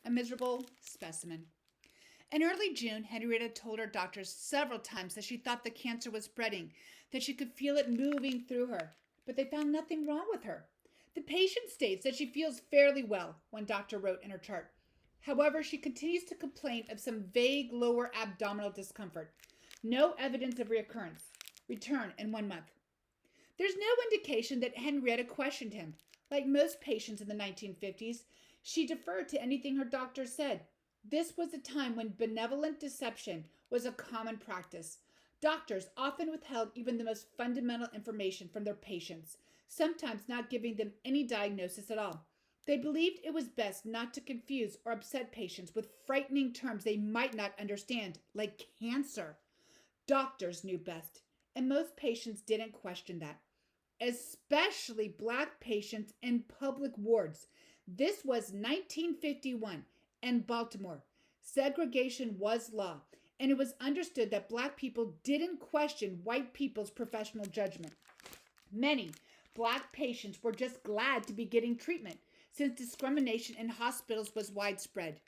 a miserable specimen. In early June, Henrietta told her doctors several times that she thought the cancer was spreading, that she could feel it moving through her, but they found nothing wrong with her. The patient states that she feels fairly well, one doctor wrote in her chart. However, she continues to complain of some vague lower abdominal discomfort. No evidence of reoccurrence. Return in 1 month. There's no indication that Henrietta questioned him. Like most patients in the 1950s, she deferred to anything her doctor said. This was a time when benevolent deception was a common practice. Doctors often withheld even the most fundamental information from their patients, sometimes not giving them any diagnosis at all. They believed it was best not to confuse or upset patients with frightening terms they might not understand, like cancer. Doctors knew best, and most patients didn't question that, especially black patients in public wards. This was 1951 and Baltimore. Segregation was law, and it was understood that black people didn't question white people's professional judgment. Many black patients were just glad to be getting treatment, since discrimination in hospitals was widespread.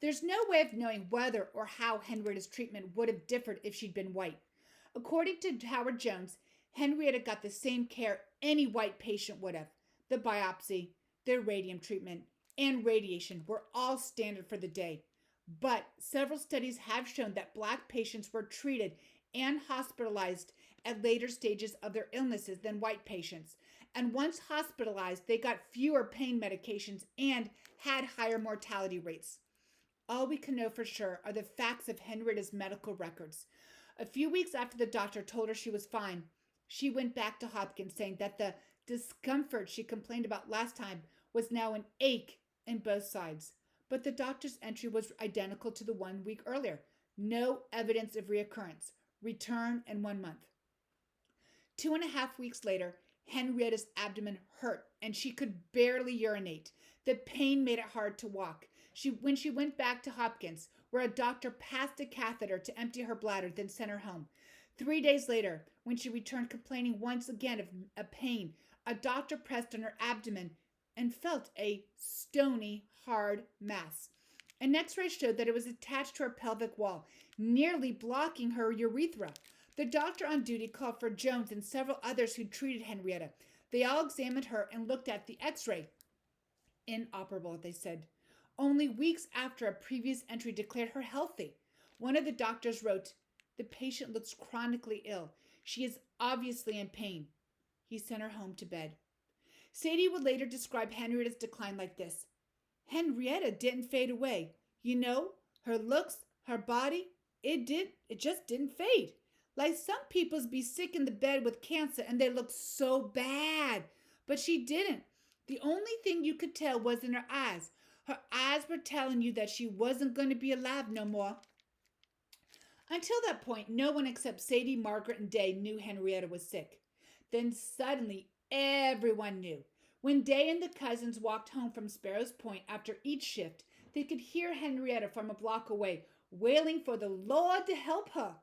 There's no way of knowing whether or how Henrietta's treatment would have differed if she'd been white. According to Howard Jones, Henrietta got the same care any white patient would have. The biopsy, the radium treatment, and radiation were all standard for the day. But several studies have shown that black patients were treated and hospitalized at later stages of their illnesses than white patients. And once hospitalized, they got fewer pain medications and had higher mortality rates. All we can know for sure are the facts of Henrietta's medical records. A few weeks after the doctor told her she was fine, she went back to Hopkins saying that the discomfort she complained about last time was now an ache in both sides. But the doctor's entry was identical to the 1 week earlier. No evidence of reoccurrence. Return in 1 month. 2.5 weeks later, Henrietta's abdomen hurt and she could barely urinate. The pain made it hard to walk. When she went back to Hopkins, where a doctor passed a catheter to empty her bladder, then sent her home. 3 days later, when she returned complaining once again of pain, a doctor pressed on her abdomen and felt a stony, hard mass. An x-ray showed that it was attached to her pelvic wall, nearly blocking her urethra. The doctor on duty called for Jones and several others who treated Henrietta. They all examined her and looked at the x-ray. Inoperable, they said. Only weeks after a previous entry declared her healthy. One of the doctors wrote, "The patient looks chronically ill. She is obviously in pain." He sent her home to bed. Sadie would later describe Henrietta's decline like this: "Henrietta didn't fade away. You know, her looks, her body, it just didn't fade. Like some people's be sick in the bed with cancer and they look so bad. But she didn't. The only thing you could tell was in her eyes. Her eyes were telling you that she wasn't going to be alive no more." Until that point, no one except Sadie, Margaret, and Day knew Henrietta was sick. Then suddenly, everyone knew. When Day and the cousins walked home from Sparrows Point after each shift, they could hear Henrietta from a block away, wailing for the Lord to help her.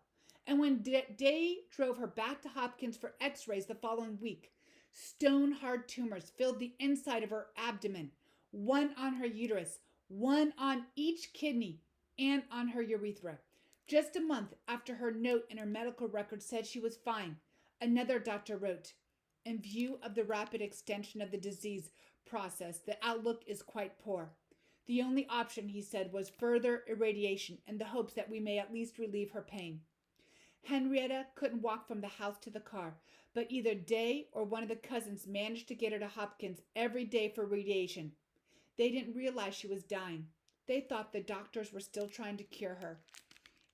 And when Day drove her back to Hopkins for x-rays the following week, stone-hard tumors filled the inside of her abdomen, one on her uterus, one on each kidney, and on her urethra. Just a month after her note in her medical record said she was fine, another doctor wrote, "In view of the rapid extension of the disease process, the outlook is quite poor. The only option," he said, "was further irradiation in the hopes that we may at least relieve her pain." Henrietta couldn't walk from the house to the car, but either Day or one of the cousins managed to get her to Hopkins every day for radiation. They didn't realize she was dying. They thought the doctors were still trying to cure her.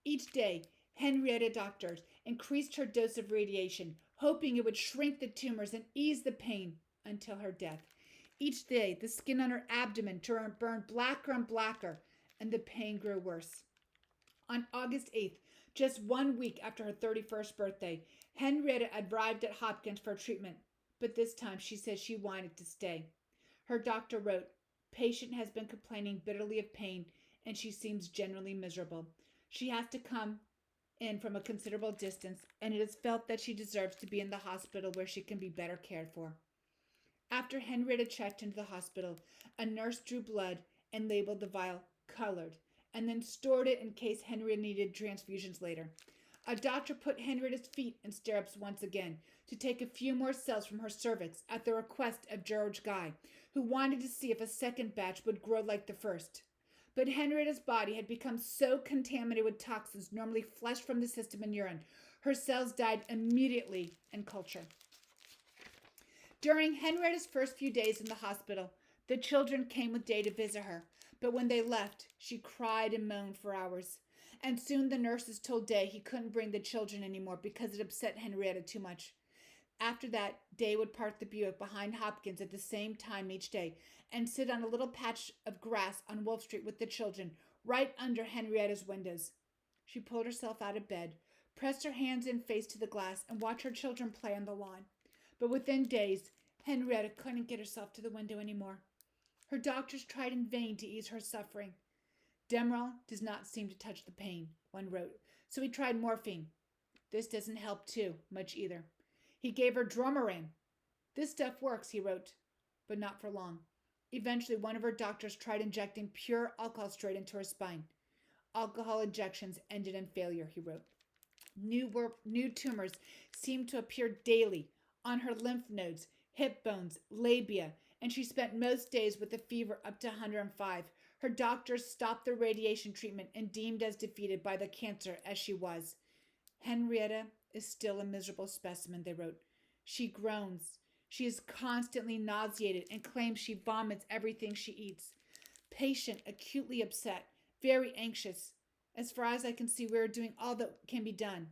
Each day, Henrietta doctors increased her dose of radiation, hoping it would shrink the tumors and ease the pain until her death. Each day, the skin on her abdomen burned blacker and blacker, and the pain grew worse. On August 8th, just 1 week after her 31st birthday, Henrietta arrived at Hopkins for treatment, but this time she said she wanted to stay. Her doctor wrote, "Patient has been complaining bitterly of pain, and she seems generally miserable. She has to come in from a considerable distance, and it is felt that she deserves to be in the hospital where she can be better cared for." After Henrietta checked into the hospital, a nurse drew blood and labeled the vial colored, and then stored it in case Henrietta needed transfusions later. A doctor put Henrietta's feet in stirrups once again to take a few more cells from her cervix at the request of George Guy, who wanted to see if a second batch would grow like the first. But Henrietta's body had become so contaminated with toxins normally flushed from the system and urine, her cells died immediately in culture. During Henrietta's first few days in the hospital, the children came with Day to visit her, but when they left, she cried and moaned for hours. And soon the nurses told Day he couldn't bring the children anymore because it upset Henrietta too much. After that, Day would park the Buick behind Hopkins at the same time each day and sit on a little patch of grass on Wolf Street with the children, right under Henrietta's windows. She pulled herself out of bed, pressed her hands in face to the glass, and watched her children play on the lawn. But within days, Henrietta couldn't get herself to the window anymore. Her doctors tried in vain to ease her suffering. Demerol does not seem to touch the pain, one wrote, so he tried morphine. This doesn't help too much either. He gave her Dromeran. This stuff works, he wrote, but not for long. Eventually, one of her doctors tried injecting pure alcohol straight into her spine. Alcohol injections ended in failure, he wrote. New tumors seemed to appear daily on her lymph nodes, hip bones, labia, and she spent most days with a fever up to 105. Her doctors stopped the radiation treatment and deemed as defeated by the cancer as she was. Henrietta is still a miserable specimen, they wrote. She groans. She is constantly nauseated and claims she vomits everything she eats. Patient, acutely upset, very anxious. As far as I can see, we are doing all that can be done.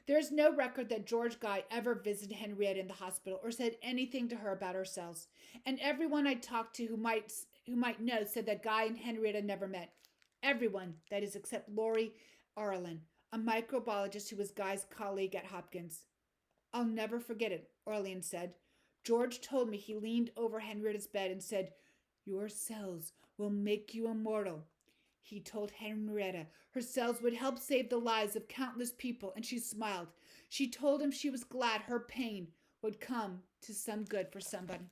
There is no record that George Guy ever visited Henrietta in the hospital or said anything to her about her cells. And everyone I talked to who might know said that Guy and Henrietta never met. Everyone, that is, except Lori Arlen, a microbiologist who was Guy's colleague at Hopkins. I'll never forget it, Arlen said. George told me he leaned over Henrietta's bed and said, "Your cells will make you immortal." He told Henrietta her cells would help save the lives of countless people, and she smiled. She told him she was glad her pain would come to some good for somebody.